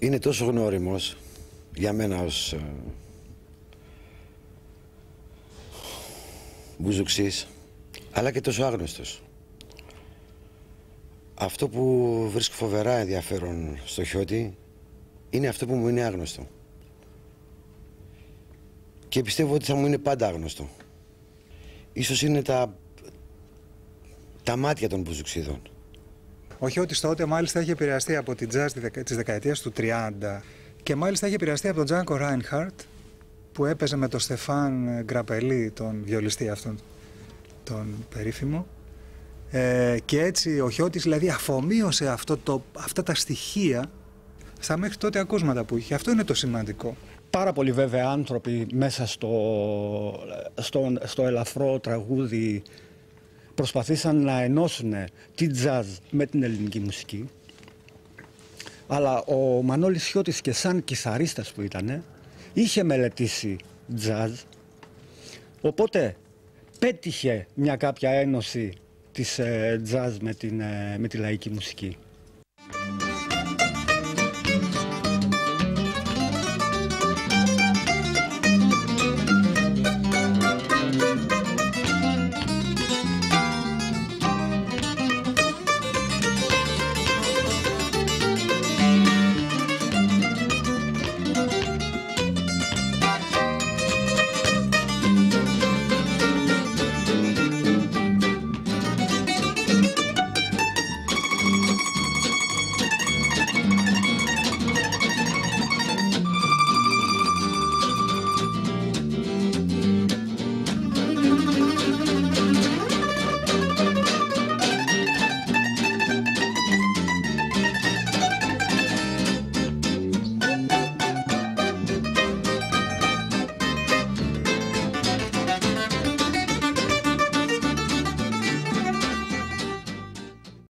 είναι τόσο γνώριμος για μένα ως μπουζουξής, αλλά και τόσο άγνωστος. Αυτό που βρίσκω φοβερά ενδιαφέρον στο Χιώτη είναι αυτό που μου είναι άγνωστο. Και πιστεύω ότι θα μου είναι πάντα άγνωστο. Ίσως είναι τα μάτια των μπουζουξίδων. Ο Χιώτης τότε μάλιστα είχε επηρεαστεί από την jazz της δεκαετίας του 30 και μάλιστα είχε επηρεαστεί από τον Τζάνκο Ράινχαρτ που έπαιζε με τον Στεφάν Γκραπελί, τον βιολιστή αυτόν, τον περίφημο. Και έτσι ο Χιώτης δηλαδή αφομοίωσε αυτά τα στοιχεία στα μέχρι τότε ακούσματα που είχε. Αυτό είναι το σημαντικό. Πάρα πολλοί βέβαια άνθρωποι μέσα στο ελαφρό τραγούδι προσπαθήσαν να ενώσουν τη jazz με την ελληνική μουσική. Αλλά ο Μανώλης Χιώτης και σαν κιθαρίστας που ήταν, είχε μελετήσει jazz, οπότε πέτυχε μια κάποια ένωση της jazz με τη λαϊκή μουσική.